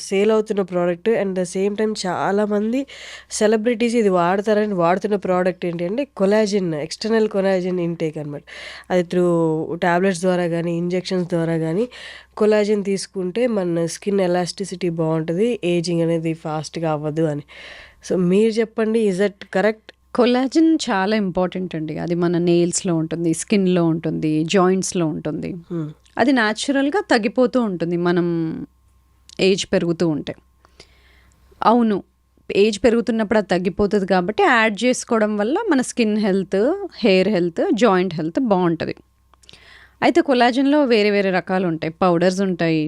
Sale అవుతున్న product and the same time చాలామంది celebrities ఇది వాడతారని వాడుతున్న ప్రోడక్ట్ ఏంటి అంటే కొలాజిన్, ఎక్స్టర్నల్ కొలాజిన్ ఇంటేక్ అనమాట. అది త్రూ టాబ్లెట్స్ ద్వారా కానీ ఇంజెక్షన్స్ ద్వారా కానీ కొలాజిన్ తీసుకుంటే మన స్కిన్ ఎలాస్టిసిటీ బాగుంటుంది, ఏజింగ్ అనేది ఫాస్ట్గా అవ్వదు అని. సో మీరు చెప్పండి, ఇజ్ దట్ కరెక్ట్? కొలాజిన్ చాలా ఇంపార్టెంట్ అండి. అది మన నెయిల్స్లో ఉంటుంది, స్కిన్లో ఉంటుంది, జాయింట్స్లో ఉంటుంది. అది న్యాచురల్గా తగ్గిపోతూ ఉంటుంది మనం ఏజ్ పెరుగుతూ ఉంటే. అవును, ఏజ్ పెరుగుతున్నప్పుడు అది తగ్గిపోతుంది కాబట్టి యాడ్ చేసుకోవడం వల్ల మన skin health, hair health, joint health బాగుంటుంది. అయితే కొలాజిన్లో వేరే వేరే రకాలు ఉంటాయి. పౌడర్స్ ఉంటాయి,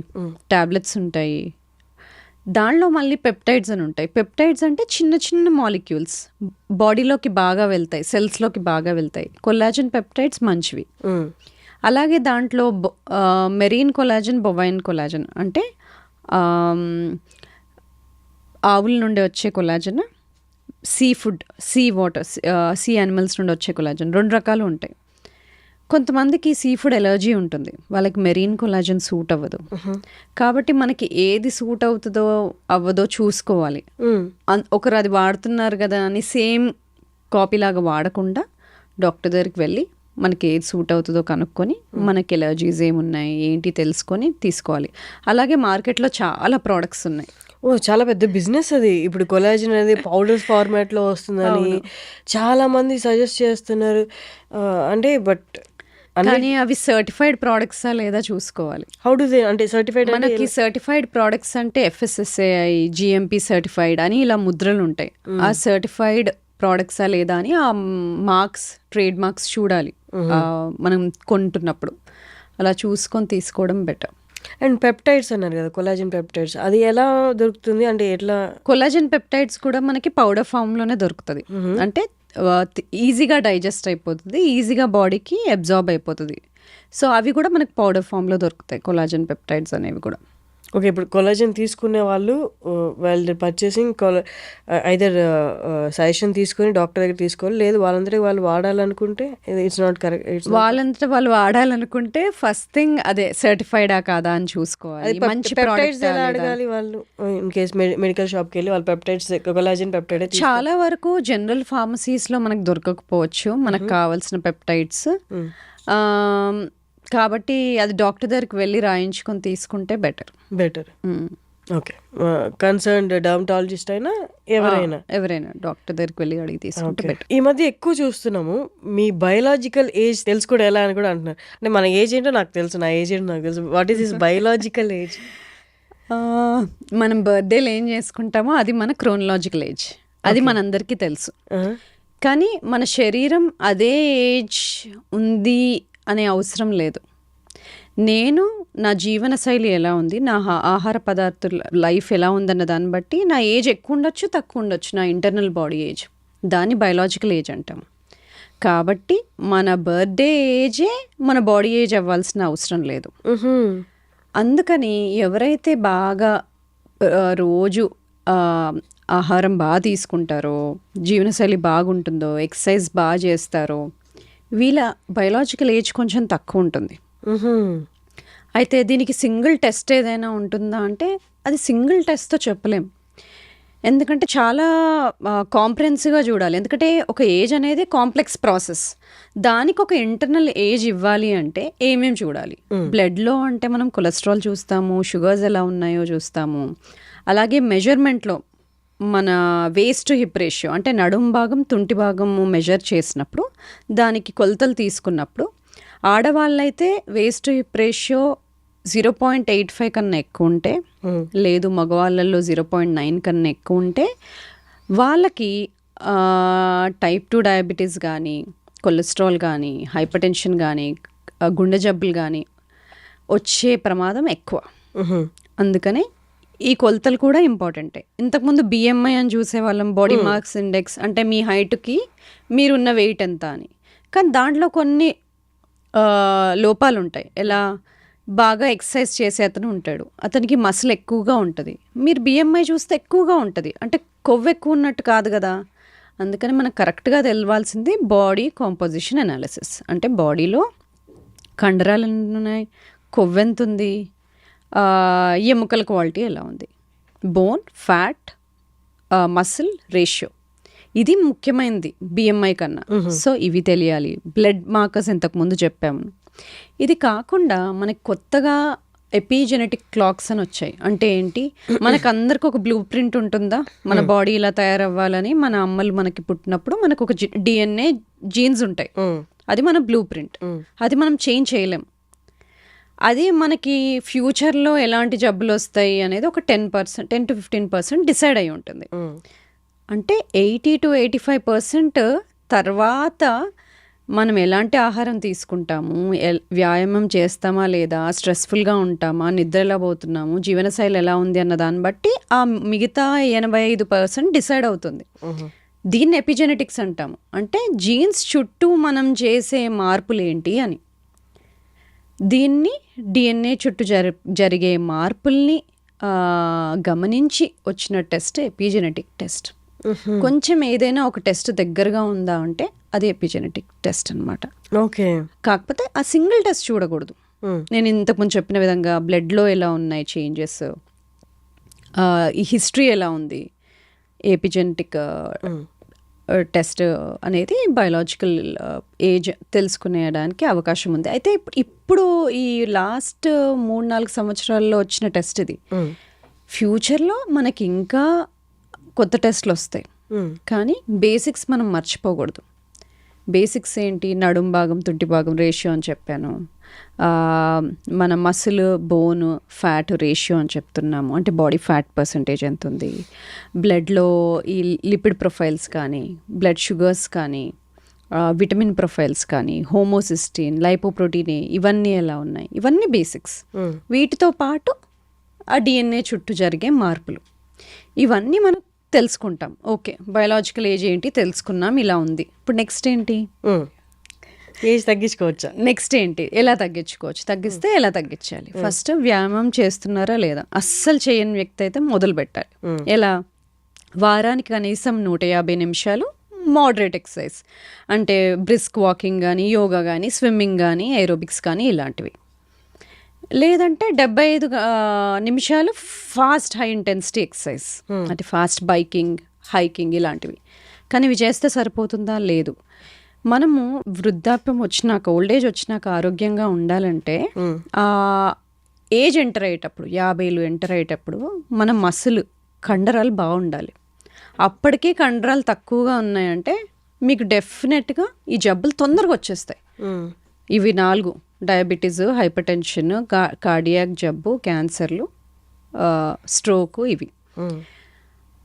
టాబ్లెట్స్ ఉంటాయి, దానిలో మళ్ళీ పెప్టైడ్స్ అని ఉంటాయి. పెప్టైడ్స్ అంటే చిన్న చిన్న మాలిక్యూల్స్ బాడీలోకి బాగా వెళ్తాయి, సెల్స్లోకి బాగా వెళ్తాయి. కొలాజిన్ పెప్టైడ్స్ మంచివి. అలాగే దాంట్లో మెరీన్ కొలాజిన్, బొవైన్ కొలాజిన్ అంటే ఆవుల నుండి వచ్చే collagen, sea food, sea water, sea animals నుండి వచ్చే కొలాజన్ 2 రకాలు ఉంటాయి. కొంతమందికి సీ ఫుడ్ ఎలర్జీ ఉంటుంది, వాళ్ళకి మెరీన్ కొలాజన్ సూట్ అవ్వదు. కాబట్టి మనకి ఏది సూట్ అవుతుందో అవ్వదో చూసుకోవాలి. ఒకరు అది వాడుతున్నారు కదా అని సేమ్ కాపీ లాగా వాడకుండా డాక్టర్ దగ్గరికి వెళ్ళి మనకి ఏది సూట్ అవుతుందో కనుక్కొని మనకి ఎలర్జీస్ ఏమున్నాయి ఏంటి తెలుసుకొని తీసుకోవాలి. అలాగే మార్కెట్లో చాలా ప్రోడక్ట్స్ ఉన్నాయి. చాలా పెద్ద బిజినెస్ అది. ఇప్పుడు కొలాజిన్ అనేది పౌడర్స్ ఫార్మాట్లో వస్తుందని చాలా మంది సజెస్ట్ చేస్తున్నారు. అంటే బట్ కానీ అవి సర్టిఫైడ్ ప్రోడక్ట్సా లేదా చూసుకోవాలి. హౌ డు దే అంటే సర్టిఫైడ్? మనకి సర్టిఫైడ్ ప్రోడక్ట్స్ అంటే FSSAI, GMP సర్టిఫైడ్ అని ఇలా ముద్రలు ఉంటాయి. ఆ సర్టిఫైడ్ ప్రోడక్ట్సా లేదా అని ఆ మార్క్స్, ట్రేడ్ మార్క్స్ చూడాలి మనం కొంటున్నప్పుడు. అలా చూసుకొని తీసుకోవడం బెటర్. అండ్ పెప్టైడ్స్ అన్నారు కదా, కొలాజిన్ పెప్టైడ్స్, అది ఎలా దొరుకుతుంది? అంటే ఎట్లా? కొలాజిన్ పెప్టైడ్స్ కూడా మనకి పౌడర్ ఫామ్లోనే దొరుకుతుంది. అంటే ఈజీగా డైజెస్ట్ అయిపోతుంది, ఈజీగా బాడీకి అబ్జార్బ్ అయిపోతుంది. సో అవి కూడా మనకి పౌడర్ ఫామ్లో దొరుకుతాయి, కొలాజిన్ పెప్టైడ్స్ అనేవి కూడా. ఓకే, ఇప్పుడు కొలాజిన్ తీసుకునే వాళ్ళు వాళ్ళ పర్చేసింగ్ ఐదర్ సజెషన్ తీసుకొని డాక్టర్ దగ్గర తీసుకోవాలి, లేదు వాళ్ళందరికీ వాళ్ళు వాడాలనుకుంటే ఇట్స్ నాట్ కరెక్ట్. వాళ్ళంతా వాళ్ళు వాడాలనుకుంటే ఫస్ట్ థింగ్ అదే సర్టిఫైడా కాదా అని చూసుకోవాలి. మంచి పెప్టైడ్స్ ఎలా అడగాలి వాళ్ళు? ఇన్ కేస్ మెడికల్ షాప్కి వెళ్ళి వాళ్ళు పెప్టైడ్స్, కొలాజిన్ పెప్టైడ్ చాలా వరకు జనరల్ ఫార్మసీస్లో మనకు దొరకకపోవచ్చు మనకు కావాల్సిన పెప్టైడ్స్. కాబట్టి అది డాక్టర్ దగ్గరికి వెళ్ళి రాయించుకొని తీసుకుంటే బెటర్. ఓకే, కన్సర్న్డ్ డర్మటాలజిస్ట్ అయినా ఎవరైనా డాక్టర్ దగ్గరికి వెళ్ళి అడిగి తీసుకుంటే బెటర్. ఈ మధ్య ఎక్కువ చూస్తున్నాము మీ బయోలాజికల్ ఏజ్ తెలుసుకోవడం ఎలా అని కూడా అంటున్నారు. అంటే మన ఏజ్ ఏంటో నాకు తెలుసు, నా ఏజ్ ఏంటో నాకు తెలుసు. What is this biological age? మనం బర్త్డేలో ఏం చేసుకుంటామో అది మన క్రోనలాజికల్ ఏజ్, అది మనందరికీ తెలుసు. కానీ మన శరీరం అదే ఏజ్ ఉంది అనే అవసరం లేదు. నేను నా జీవన శైలి ఎలా ఉంది, నా ఆహార పదార్థాల లైఫ్ ఎలా ఉందన్న దాన్ని బట్టి నా ఏజ్ ఎక్కువ ఉండొచ్చు, తక్కువ ఉండొచ్చు. నా ఇంటర్నల్ బాడీ ఏజ్, దాన్ని బయోలాజికల్ ఏజ్ అంటాం. కాబట్టి మన బర్త్డే ఏజే మన బాడీ ఏజ్ అవ్వాల్సిన అవసరం లేదు. అందుకని ఎవరైతే బాగా రోజు ఆహారం బాగా తీసుకుంటారో, జీవనశైలి బాగుంటుందో, ఎక్సర్సైజ్ బాగా చేస్తారో, వీళ్ళ బయోలాజికల్ ఏజ్ కొంచెం తక్కువ ఉంటుంది. అయితే దీనికి సింగిల్ టెస్ట్ ఏదైనా ఉంటుందా అంటే అది సింగిల్ టెస్ట్తో చెప్పలేం. ఎందుకంటే చాలా కాంప్రహెన్సివ్గా చూడాలి. ఎందుకంటే ఒక ఏజ్ అనేది కాంప్లెక్స్ ప్రాసెస్. దానికి ఒక ఇంటర్నల్ ఏజ్ ఇవ్వాలి అంటే ఏమేమి చూడాలి? బ్లడ్లో అంటే మనం కొలెస్ట్రాల్ చూస్తాము, షుగర్స్ ఎలా ఉన్నాయో చూస్తాము. అలాగే మెజర్మెంట్లో మన వేస్ట్ టు హిప్ రేషియో అంటే నడుం భాగం, తుంటి భాగము మెజర్ చేసినప్పుడు దానికి కొలతలు తీసుకున్నప్పుడు ఆడవాళ్ళైతే వేస్ట్ టు హిప్ రేషియో 0.85 కన్నా ఎక్కువ ఉంటే, లేదు మగవాళ్ళల్లో 0.9 కన్నా ఎక్కువ ఉంటే వాళ్ళకి టైప్ 2 డయాబెటీస్ కానీ, కొలెస్ట్రాల్ కానీ, హైపర్ టెన్షన్ కానీ, గుండె జబ్బులు కానీ వచ్చే ప్రమాదం ఎక్కువ. అందుకనే ఈ కొలతలు కూడా ఇంపార్టెంటే. ఇంతకుముందు BMI అని చూసేవాళ్ళం, బాడీ మాస్ ఇండెక్స్, అంటే మీ హైట్కి మీరున్న వెయిట్ ఎంత అని. కానీ దాంట్లో కొన్ని లోపాలు ఉంటాయి. ఎలా? బాగా ఎక్సర్సైజ్ చేసే అతను ఉంటాడు, అతనికి మసిల్ ఎక్కువగా ఉంటుంది. మీరు BMI చూస్తే ఎక్కువగా ఉంటుంది, అంటే కొవ్వు ఎక్కువ ఉన్నట్టు కాదు కదా. అందుకని మనకు కరెక్ట్గా తెలవాల్సింది బాడీ కాంపోజిషన్ అనాలిసిస్. అంటే బాడీలో కండరాలు ఎన్ని ఉన్నాయి, కొవ్వు ఎంత ఉంది, ఎముకల క్వాలిటీ ఎలా ఉంది, బోన్, ఫ్యాట్, మసిల్ రేషియో, ఇది ముఖ్యమైనది బిఎంఐ కన్నా. సో ఇవి తెలియాలి. బ్లడ్ మార్కర్స్ ఇంతకుముందు చెప్పాము. ఇది కాకుండా మనకి కొత్తగా ఎపిజెనెటిక్ క్లాక్స్ అని వచ్చాయి. అంటే ఏంటి, మనకు అందరికి ఒక బ్లూ ప్రింట్ ఉంటుందా, మన బాడీ ఇలా తయారవ్వాలని. మన అమ్మలు మనకి పుట్టినప్పుడు మనకు ఒక డిఎన్ఏ జీన్స్ ఉంటాయి, అది మన బ్లూ ప్రింట్. అది మనం చేంజ్ చేయలేం. అది మనకి ఫ్యూచర్లో ఎలాంటి జబ్బులు వస్తాయి అనేది ఒక 10% to 15% డిసైడ్ అయి ఉంటుంది. అంటే 80 to 85% తర్వాత మనం ఎలాంటి ఆహారం తీసుకుంటాము, వ్యాయామం చేస్తామా లేదా, స్ట్రెస్ఫుల్గా ఉంటామా, నిద్ర ఎలా పోతున్నాము, జీవనశైలి ఎలా ఉంది అన్న దాన్ని బట్టి ఆ మిగతా 85% డిసైడ్ అవుతుంది. దీన్ని ఎపిజెనెటిక్స్ అంటాము. అంటే జీన్స్ చుట్టూ మనం చేసే మార్పులు ఏంటి అని. దీన్ని డిఎన్ఏ చుట్టూ జరిగే మార్పుల్ని గమనించి వచ్చిన టెస్ట్ ఎపిజెనెటిక్ టెస్ట్. కొంచెం ఏదైనా ఒక టెస్ట్ దగ్గరగా ఉందా అంటే అది ఎపిజెనెటిక్ టెస్ట్ అనమాట. ఓకే. కాకపోతే ఆ సింగిల్ టెస్ట్ చూడకూడదు. నేను ఇంతకుముందు చెప్పిన విధంగా బ్లడ్లో ఎలా ఉన్నాయి చేంజెస్, ఈ హిస్టరీ ఎలా ఉంది, ఎపిజెనెటిక్ టెస్ట్ అనేది బయోలాజికల్ ఏజ్ తెలుసుకునేడానికి అవకాశం ఉంది. అయితే ఇప్పుడు ఈ లాస్ట్ 3-4 సంవత్సరాల్లో వచ్చిన టెస్ట్ ఇది. ఫ్యూచర్లో మనకి ఇంకా కొత్త టెస్ట్లు వస్తాయి, కానీ బేసిక్స్ మనం మర్చిపోకూడదు. బేసిక్స్ ఏంటి, నడుం భాగం తుంటి భాగం రేషియో అని చెప్పాను, మన మసిల్ బోన్ ఫ్యాట్ రేషియో అని చెప్తున్నాము, అంటే బాడీ ఫ్యాట్ పర్సంటేజ్ ఎంత ఉంది, బ్లడ్లో ఈ లిపిడ్ ప్రొఫైల్స్ కానీ, బ్లడ్ షుగర్స్ కానీ, విటమిన్ ప్రొఫైల్స్ కానీ, హోమోసిస్టిన్, లైపోప్రోటీన్ ఇవన్నీ ఎలా ఉన్నాయి, ఇవన్నీ బేసిక్స్. వీటితో పాటు ఆ డిఎన్ఏ చుట్టూ జరిగే మార్పులు, ఇవన్నీ మనం తెలుసుకుంటాం. ఓకే, బయోలాజికల్ ఏజ్ ఏంటి తెలుసుకున్నాం, ఇలా ఉంది. ఇప్పుడు నెక్స్ట్ ఏంటి, ఏజ్ తగ్గించుకోవచ్చా, నెక్స్ట్ ఏంటి, ఎలా తగ్గించుకోవచ్చు, తగ్గిస్తే ఎలా తగ్గించాలి. ఫస్ట్ వ్యాయామం చేస్తున్నారా లేదా, అస్సలు చేయని వ్యక్తి అయితే మొదలు పెట్టాలి. ఎలా, వారానికి కనీసం 150 నిమిషాలు మోడరేట్ ఎక్సర్సైజ్, అంటే బ్రిస్క్ వాకింగ్ కానీ, యోగా కానీ, స్విమ్మింగ్ కానీ, ఏరోబిక్స్ కానీ ఇలాంటివి. లేదంటే 75 నిమిషాలు ఫాస్ట్ హై ఇంటెన్సిటీ ఎక్సర్సైజ్, అంటే ఫాస్ట్ బైకింగ్, హైకింగ్ ఇలాంటివి. కానీ ఇవి చేస్తే సరిపోతుందా, లేదు. మనము వృద్ధాప్యం వచ్చినాక, ఓల్డ్ ఏజ్ వచ్చినాక ఆరోగ్యంగా ఉండాలంటే ఆ ఏజ్ ఎంటర్ అయ్యేటప్పుడు, 50 ఎంటర్ అయ్యేటప్పుడు మన మసిల్ కండరాలు బాగుండాలి. అప్పటికీ కండరాలు తక్కువగా ఉన్నాయంటే మీకు డెఫినెట్గా ఈ జబ్బులు తొందరగా వచ్చేస్తాయి. ఇవి 4: డయాబెటీస్, హైపర్ టెన్షన్, కార్డియాక్ జబ్బు, క్యాన్సర్లు, స్ట్రోకు, ఇవి.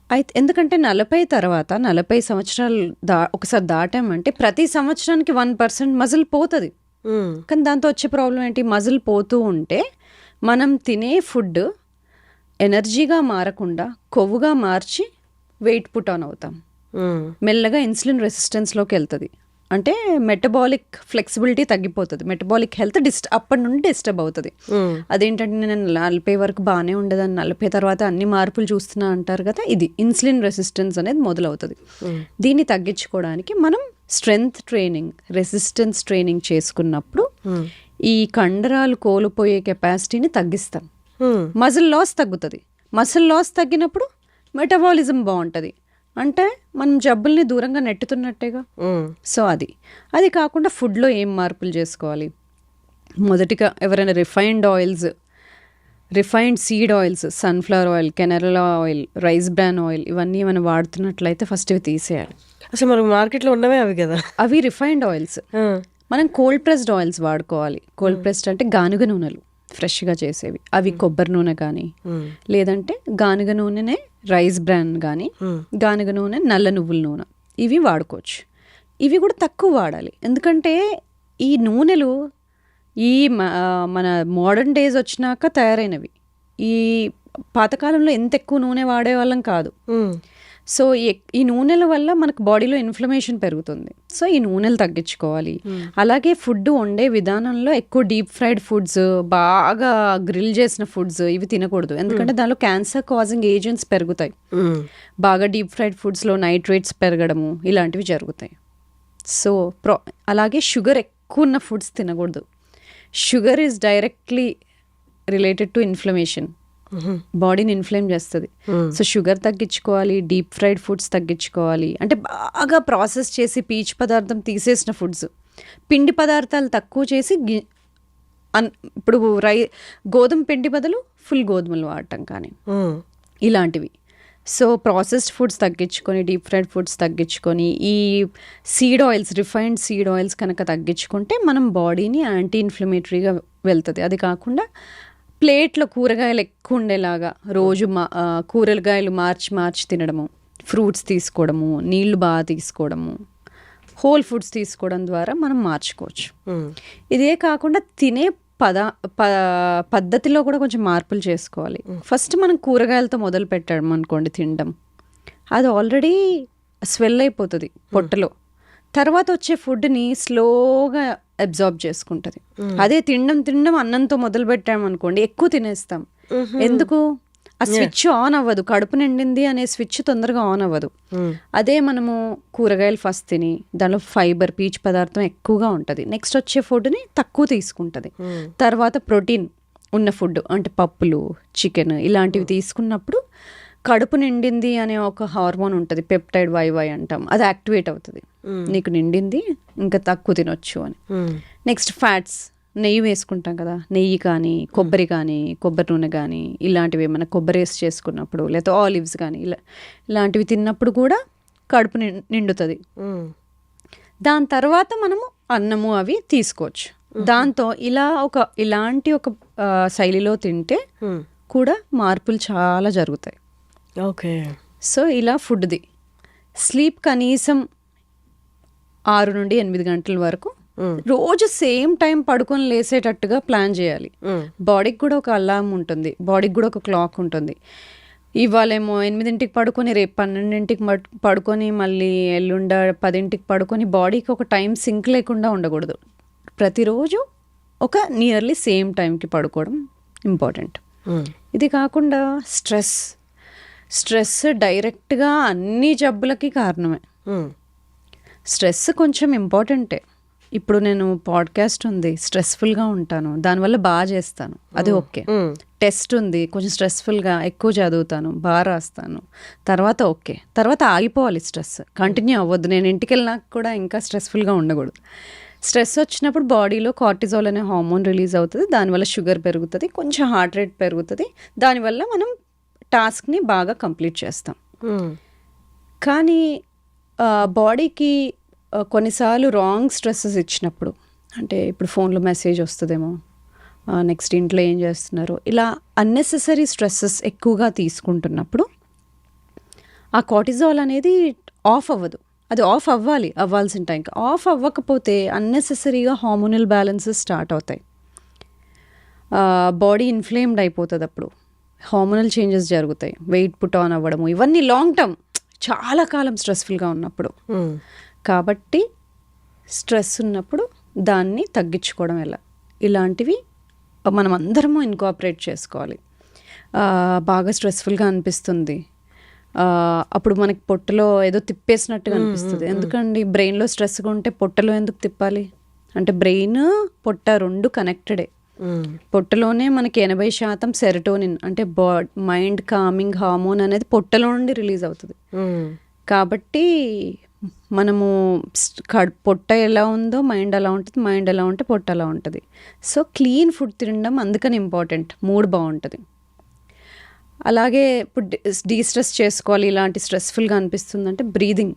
అయితే ఎందుకంటే 40 తర్వాత 40 సంవత్సరాలు ఒకసారి దాటామంటే ప్రతి సంవత్సరానికి 1% మజిల్ పోతుంది. కానీ దాంతో వచ్చే ప్రాబ్లం ఏంటి, మజిల్ పోతూ ఉంటే మనం తినే ఫుడ్ ఎనర్జీగా మారకుండా కొవ్వుగా మార్చి వెయిట్ పుట్ ఆన్ అవుతాం. మెల్లగా ఇన్సులిన్ రెసిస్టెన్స్లోకి వెళ్తుంది. అంటే మెటబాలిక్ ఫ్లెక్సిబిలిటీ తగ్గిపోతుంది, మెటబాలిక్ హెల్త్ అప్పటి నుండి డిస్టర్బ్ అవుతుంది. అదేంటంటే నేను 40 వరకు బాగానే ఉండదని 40 తర్వాత అన్ని మార్పులు చూస్తున్నా అంటారు కదా, ఇది ఇన్సులిన్ రెసిస్టెన్స్ అనేది మొదలవుతుంది. దీన్ని తగ్గించుకోవడానికి మనం స్ట్రెంగ్త్ ట్రైనింగ్, రెసిస్టెన్స్ ట్రైనింగ్ చేసుకున్నప్పుడు ఈ కండరాలు కోల్పోయే కెపాసిటీని తగ్గిస్తాం. మజిల్ లాస్ తగ్గుతుంది. మజిల్ లాస్ తగ్గినప్పుడు మెటబాలిజం బాగుంటుంది, అంటే మనం జబ్బుల్ని దూరంగా నెట్టుతున్నట్టేగా. సో అది కాకుండా ఫుడ్లో ఏం మార్పులు చేసుకోవాలి. మొదటిగా ఎవరైనా refined seed oils, sunflower oil, canola oil, rice bran oil, ఇవన్నీ మనం వాడుతున్నట్లయితే ఫస్ట్ ఇవి తీసేయాలి. అసలు మనకు మార్కెట్లో ఉన్నవే అవి కదా, అవి రిఫైన్డ్ ఆయిల్స్. మనం కోల్డ్ ప్రెస్డ్ ఆయిల్స్ వాడుకోవాలి. కోల్డ్ ప్రెస్డ్ అంటే గానుగ నూనెలు ఫ్రెష్గా చేసేవి, అవి కొబ్బరి నూనె కానీ, లేదంటే గానుగ నూనెనే రైస్ బ్రాన్ కానీ, గానుగ నూనె నల్ల నువ్వుల నూనె, ఇవి వాడుకోవచ్చు. ఇవి కూడా తక్కువ వాడాలి, ఎందుకంటే ఈ నూనెలు ఈ మన మోడర్న్ డేస్ వచ్చినాక తయారైనవి. ఈ పాతకాలంలో ఎంత ఎక్కువ నూనె వాడేవాళ్ళం కాదు. సో ఈ నూనెల వల్ల మనకు బాడీలో ఇన్ఫ్లమేషన్ పెరుగుతుంది. సో ఈ నూనెలు తగ్గించుకోవాలి. అలాగే ఫుడ్ వండే విధానంలో ఎక్కువ డీప్ ఫ్రైడ్ ఫుడ్స్, బాగా గ్రిల్ చేసిన ఫుడ్స్ ఇవి తినకూడదు, ఎందుకంటే దానిలో క్యాన్సర్ కాజింగ్ ఏజెంట్స్ పెరుగుతాయి. బాగా డీప్ ఫ్రైడ్ ఫుడ్స్లో నైట్రేట్స్ పెరగడము ఇలాంటివి జరుగుతాయి. సో అలాగే షుగర్ ఎక్కువ ఉన్న ఫుడ్స్ తినకూడదు. Sugar is directly related to inflammation, బాడీని ఇన్ఫ్లేమ్ చేస్తుంది. సో షుగర్ తగ్గించుకోవాలి, డీప్ ఫ్రైడ్ ఫుడ్స్ తగ్గించుకోవాలి, అంటే బాగా ప్రాసెస్ చేసి పీచు పదార్థం తీసేసిన ఫుడ్స్, పిండి పదార్థాలు తక్కువ చేసి ఇప్పుడు గోధుమ పిండి బదులు ఫుల్ గోధుమలు వాడటం కానీ ఇలాంటివి. సో ప్రాసెస్డ్ ఫుడ్స్ తగ్గించుకొని, డీప్ ఫ్రైడ్ ఫుడ్స్ తగ్గించుకొని, ఈ seed oils, refined seed oils కనుక తగ్గించుకుంటే మనం బాడీని యాంటీ ఇన్ఫ్లమేటరీగా వెళ్తుంది. అది కాకుండా ప్లేట్లో కూరగాయలు ఎక్కువ ఉండేలాగా రోజు కూరగాయలు మార్చి తినడము, ఫ్రూట్స్ తీసుకోవడము, నీళ్లు బాగా తీసుకోవడము, హోల్ ఫుడ్స్ తీసుకోవడం ద్వారా మనం మార్చుకోవచ్చు. ఇదే కాకుండా తినే పద్ధతిలో కూడా కొంచెం మార్పులు చేసుకోవాలి. ఫస్ట్ మనం కూరగాయలతో మొదలు పెట్టాం అనుకోండి తినడం, అది ఆల్రెడీ స్వెల్ అయిపోతుంది పొట్టలో. తర్వాత వచ్చే ఫుడ్ని స్లోగా అబ్జార్బ్ చేసుకుంటుంది. అదే తినడం అన్నంతో మొదలు పెట్టామనుకోండి ఎక్కువ తినేస్తాం. ఎందుకు? ఆ స్విచ్ ఆన్ అవ్వదు, కడుపు నిండింది అనే స్విచ్ తొందరగా ఆన్ అవ్వదు. అదే మనము కూరగాయలు ఫస్ట్ తిని దానిలో ఫైబర్, పీచు పదార్థం ఎక్కువగా ఉంటుంది, నెక్స్ట్ వచ్చే ఫుడ్ని తక్కువ తీసుకుంటుంది. తర్వాత ప్రోటీన్ ఉన్న ఫుడ్ అంటే పప్పులు, చికెన్ ఇలాంటివి తీసుకున్నప్పుడు కడుపు నిండింది అనే ఒక హార్మోన్ ఉంటుంది, పెప్టైడ్ వైవై అంటాం, అది యాక్టివేట్ అవుతుంది. నీకు నిండింది, ఇంకా తక్కువ తినొచ్చు అని. నెక్స్ట్ ఫ్యాట్స్, నెయ్యి వేసుకుంటాం కదా, నెయ్యి కానీ కొబ్బరి నూనె కానీ ఇలాంటివి ఏమైనా కొబ్బరి వేసి చేసుకున్నప్పుడు, లేదా ఆలివ్స్ కానీ ఇలాంటివి తిన్నప్పుడు కూడా కడుపు నిండుతుంది. దాని తర్వాత మనము అన్నము అవి తీసుకోవచ్చు. దాంతో ఇలాంటి ఒక శైలిలో తింటే కూడా మార్పులు చాలా జరుగుతాయి. ఓకే. సో ఇలా ఫుడ్ది. స్లీప్ కనీసం 6 నుండి 8 గంటల వరకు రోజు సేమ్ టైం పడుకొని లేసేటట్టుగా ప్లాన్ చేయాలి. బాడీకి కూడా ఒక అలారం ఉంటుంది, బాడీకి కూడా ఒక క్లాక్ ఉంటుంది. ఇవాళేమో 8ంటికి పడుకొని రేపు 12ంటికి పడుకొని మళ్ళీ ఎల్లుండ 10ంటికి పడుకొని బాడీకి ఒక టైం సింక్ లేకుండా ఉండకూడదు. ప్రతిరోజు ఒక నియర్లీ సేమ్ టైంకి పడుకోవడం ఇంపార్టెంట్. ఇది కాకుండా స్ట్రెస్ డైరెక్ట్గా అన్ని జబ్బులకి కారణమే. స్ట్రెస్ కొంచెం ఇంపార్టెంటే. ఇప్పుడు నేను పాడ్కాస్ట్ ఉంది, స్ట్రెస్ఫుల్గా ఉంటాను, దానివల్ల బాగా చేస్తాను, అది ఓకే. టెస్ట్ ఉంది, కొంచెం స్ట్రెస్ఫుల్గా ఎక్కువ చదువుతాను, బాగా రాస్తాను, తర్వాత ఓకే. తర్వాత ఆగిపోవాలి, స్ట్రెస్ కంటిన్యూ అవ్వద్దు. నేను ఇంటికి వెళ్ళినాక కూడా ఇంకా స్ట్రెస్ఫుల్గా ఉండకూడదు. స్ట్రెస్ వచ్చినప్పుడు బాడీలో కార్టిజాల్ అనే హార్మోన్ రిలీజ్ అవుతుంది, దానివల్ల షుగర్ పెరుగుతుంది, కొంచెం హార్ట్ రేట్ పెరుగుతుంది, దానివల్ల మనం టాస్క్ని బాగా కంప్లీట్ చేస్తాం. కానీ బాడీకి కొన్నిసార్లు రాంగ్ స్ట్రెస్సెస్ ఇచ్చినప్పుడు, అంటే ఇప్పుడు ఫోన్లో మెసేజ్ వస్తుందేమో, నెక్స్ట్ ఇంట్లో ఏం చేస్తున్నారు, ఇలా అన్నెసెసరీ స్ట్రెస్సెస్ ఎక్కువగా తీసుకుంటున్నప్పుడు ఆ కార్టిజాల్ అనేది ఆఫ్ అవ్వదు. అది ఆఫ్ అవ్వాల్సిన టైంకి ఆఫ్ అవ్వకపోతే అన్నెసెసరీగా హార్మోనల్ బ్యాలెన్సెస్ స్టార్ట్ అవుతాయి, బాడీ ఇన్ఫ్లేమ్డ్ అయిపోతుంది, అప్పుడు హార్మోనల్ చేంజెస్ జరుగుతాయి, వెయిట్ పుట్ ఆన్ అవ్వడము, ఇవన్నీ లాంగ్ టర్మ్ చాలా కాలం స్ట్రెస్ఫుల్గా ఉన్నప్పుడు. కాబట్టి స్ట్రెస్ ఉన్నప్పుడు దాన్ని తగ్గించుకోవడం ఎలా, ఇలాంటివి మనం అందరము ఇన్కార్పొరేట్ చేసుకోవాలి. బాగా స్ట్రెస్ఫుల్గా అనిపిస్తుంది, అప్పుడు మనకి పొట్టలో ఏదో తిప్పేసినట్టుగా అనిపిస్తుంది. ఎందుకండి బ్రెయిన్లో స్ట్రెస్గా ఉంటే పొట్టలో ఎందుకు తిప్పాలి? అంటే బ్రెయిన్ పొట్ట రెండు కనెక్టెడే. పొట్టలోనే మనకి 80% సెరటోనిన్ అంటే మైండ్ కామింగ్ హార్మోన్ అనేది పొట్టలో నుండి రిలీజ్ అవుతుంది. కాబట్టి మనము పొట్ట ఎలా ఉందో మైండ్ అలా ఉంటుంది, మైండ్ ఎలా ఉంటే పొట్ట అలా ఉంటుంది. సో క్లీన్ ఫుడ్ తినడం అందుకని ఇంపార్టెంట్, మూడ్ బాగుంటుంది. అలాగే ఇప్పుడు డీస్ట్రెస్ చేసుకోవాలి, ఇలాంటి స్ట్రెస్ఫుల్గా అనిపిస్తుందంటే బ్రీదింగ్,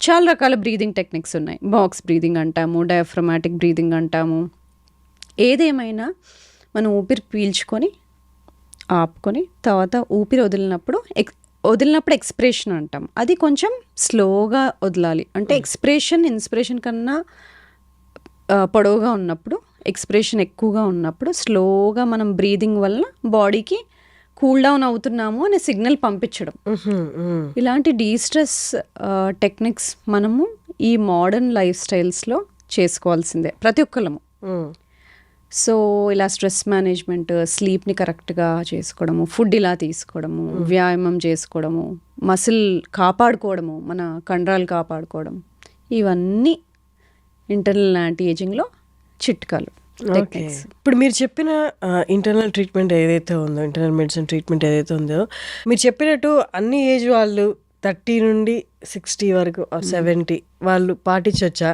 చాలా రకాల బ్రీదింగ్ టెక్నిక్స్ ఉన్నాయి. బాక్స్ బ్రీదింగ్ అంటాము, డయాఫ్రమాటిక్ బ్రీదింగ్ అంటాము. ఏదేమైనా మనం ఊపిరి పీల్చుకొని ఆపుకొని తర్వాత ఊపిరి వదిలినప్పుడు ఎక్స్ప్రెషన్ అంటాం, అది కొంచెం స్లోగా వదలాలి. అంటే ఇన్స్పిరేషన్ కన్నా పొడవుగా ఉన్నప్పుడు, ఎక్స్ప్రెషన్ ఎక్కువగా ఉన్నప్పుడు స్లోగా మనం బ్రీదింగ్ వల్ల బాడీకి కూల్ డౌన్ అవుతున్నాము అనే సిగ్నల్ పంపించడం. ఇలాంటి డీస్ట్రెస్ టెక్నిక్స్ మనము ఈ మోడర్న్ లైఫ్ స్టైల్స్లో చేసుకోవాల్సిందే ప్రతి ఒక్కళ్ళము. సో ఇలా స్ట్రెస్ మేనేజ్మెంట్, స్లీప్ని కరెక్ట్గా చేసుకోవడము, ఫుడ్ ఇలా తీసుకోవడము, వ్యాయామం చేసుకోవడము, మసిల్ కాపాడుకోవడము, మన కండరాలు కాపాడుకోవడం, ఇవన్నీ ఇంటర్నల్ యాంటీ ఏజింగ్లో చిట్కాలు. ఓకే. టెక్నిక్స్. ఇప్పుడు మీరు చెప్పిన ఇంటర్నల్ ట్రీట్మెంట్ ఏదైతే ఉందో, ఇంటర్నల్ మెడిసిన్ ట్రీట్మెంట్ ఏదైతే ఉందో, మీరు చెప్పినట్టు అన్ని ఏజ్ వాళ్ళు 30 నుండి 60 వరకు ఆర్ 70 వాళ్ళు పాటించొచ్చా?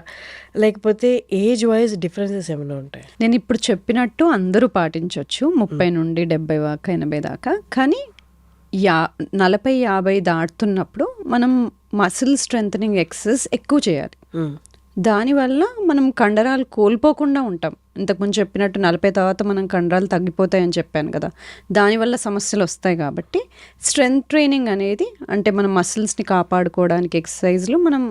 లేకపోతే ఏజ్ వైజ్ డిఫరెన్సెస్ ఏమైనా ఉంటాయా? నేను ఇప్పుడు చెప్పినట్టు అందరూ పాటించవచ్చు 30 నుండి 70 దాకా 80 దాకా. కానీ 40, 50 దాటుతున్నప్పుడు మనం మసిల్ స్ట్రెంథనింగ్ ఎక్సర్సైజ్ ఎక్కువ చేయాలి. దానివల్ల మనం కండరాలు కోల్పోకుండా ఉంటాం. ఇంతకుముందు చెప్పినట్టు 40 తర్వాత మనం కండరాలు తగ్గిపోతాయని చెప్పాను కదా, దానివల్ల సమస్యలు వస్తాయి. కాబట్టి స్ట్రెంగ్త్ ట్రైనింగ్ అనేది, అంటే మన మసిల్స్ని కాపాడుకోవడానికి ఎక్సర్సైజ్లు మనం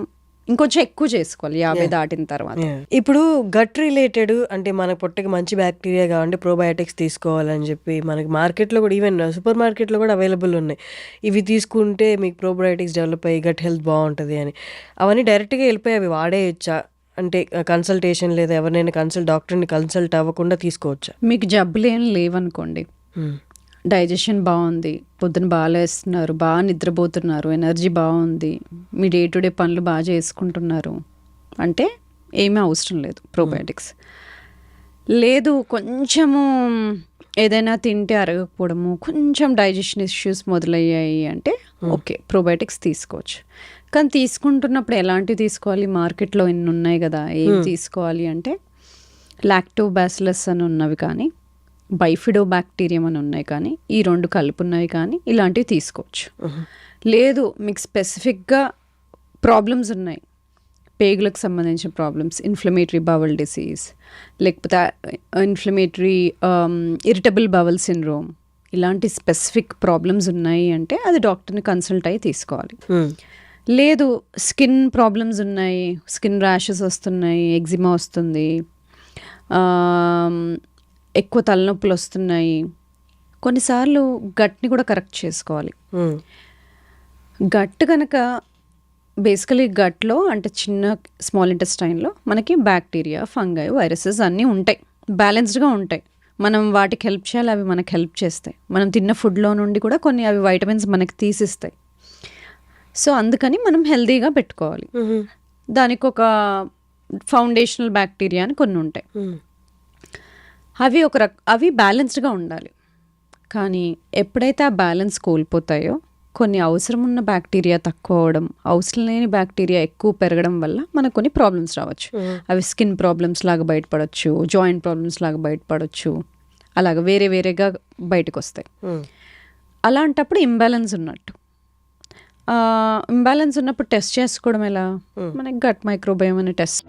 ఇంకొంచెం ఎక్కువ చేసుకోవాలి 50 దాటిన తర్వాత. ఇప్పుడు గట్ రిలేటెడ్, అంటే మన పొట్టకి మంచి బ్యాక్టీరియా కావాలంటే ప్రోబయోటిక్స్ తీసుకోవాలని చెప్పి మనకి మార్కెట్లో కూడా, ఈవెన్ సూపర్ మార్కెట్లో కూడా అవైలబుల్ ఉన్నాయి. ఇవి తీసుకుంటే మీకు ప్రోబయోటిక్స్ డెవలప్ అయ్యి గట్ హెల్త్ బాగుంటుంది అని. అవన్నీ డైరెక్ట్గా వెళ్ళిపోయి అవి వాడేయచ్చా? అంటే కన్సల్టేషన్ లేదా ఎవరినైనా డాక్టర్ని కన్సల్ట్ అవ్వకుండా తీసుకోవచ్చా? మీకు జబ్బులు ఏం లేవనుకోండి, డైజెషన్ బాగుంది, పొద్దున బాగా లేస్తున్నారు, బాగా నిద్రపోతున్నారు, ఎనర్జీ బాగుంది, మీ డే టు డే పనులు బాగా చేసుకుంటున్నారు అంటే ఏమీ అవసరం లేదు ప్రోబయోటిక్స్. లేదు కొంచెము ఏదైనా తింటే అరగకపోవడము, కొంచెం డైజెషన్ ఇష్యూస్ మొదలయ్యాయి అంటే ఓకే ప్రోబయోటిక్స్ తీసుకోవచ్చు. కానీ తీసుకుంటున్నప్పుడు ఎలాంటివి తీసుకోవాలి? మార్కెట్లో ఎన్ని ఉన్నాయి కదా, ఏం తీసుకోవాలి అంటే లాక్టోబాసిలస్ అని ఉన్నవి కానీ, బైఫిడో బ్యాక్టీరియం అని ఉన్నాయి కానీ, ఈ 2 కలిపి ఉన్నవి కానీ ఇలాంటివి తీసుకోవచ్చు. లేదు మీకు స్పెసిఫిక్గా ప్రాబ్లమ్స్ ఉన్నాయి, పేగులకు సంబంధించిన ప్రాబ్లమ్స్, ఇన్ఫ్లమేటరీ బవల్ డిసీజ్, లేకపోతే ఇన్ఫ్లమేటరీ ఇరిటబుల్ బవల్ సిండ్రోమ్, ఇలాంటి స్పెసిఫిక్ ప్రాబ్లమ్స్ ఉన్నాయి అంటే అది డాక్టర్ని కన్సల్ట్ అయ్యి తీసుకోవాలి. లేదు స్కిన్ ప్రాబ్లమ్స్ ఉన్నాయి, స్కిన్ ర్యాషెస్ వస్తున్నాయి, ఎగ్జిమా వస్తుంది, ఎక్కువ తలనొప్పులు వస్తున్నాయి, కొన్నిసార్లు గట్ని కూడా కరెక్ట్ చేసుకోవాలి. గట్ కనుక బేసికలీ గట్లో అంటే చిన్న స్మాల్ ఇంటెస్టైన్లో మనకి బ్యాక్టీరియా, ఫంగై, వైరసెస్ అన్నీ ఉంటాయి, బ్యాలెన్స్డ్గా ఉంటాయి. మనం వాటికి హెల్ప్ చేయాలి, అవి మనకి హెల్ప్ చేస్తాయి. మనం తిన్న ఫుడ్లో నుండి కూడా కొన్ని అవి వైటమిన్స్ మనకి తీసిస్తాయి. సో అందుకని మనం హెల్తీగా పెట్టుకోవాలి. దానికి ఒక ఫౌండేషనల్ బ్యాక్టీరియా అని కొన్ని ఉంటాయి, అవి బ్యాలెన్స్డ్గా ఉండాలి. కానీ ఎప్పుడైతే ఆ బ్యాలెన్స్ కోల్పోతాయో, కొన్ని అవసరం ఉన్న బ్యాక్టీరియా తక్కువ అవడం, అవసరం లేని బ్యాక్టీరియా ఎక్కువ పెరగడం వల్ల మనకు కొన్ని ప్రాబ్లమ్స్ రావచ్చు. అవి స్కిన్ ప్రాబ్లమ్స్ లాగా బయటపడవచ్చు, జాయింట్ ప్రాబ్లమ్స్ లాగా బయటపడవచ్చు, అలాగ వేరే వేరేగా బయటకు వస్తాయి. అలాంటప్పుడు ఇంబ్యాలెన్స్ ఉన్నట్టు. ఇంబ్యాలెన్స్ ఉన్నప్పుడు టెస్ట్ చేసుకోవడం ఎలా? మనకి గట్ మైక్రోబయోమ్ అనే టెస్ట్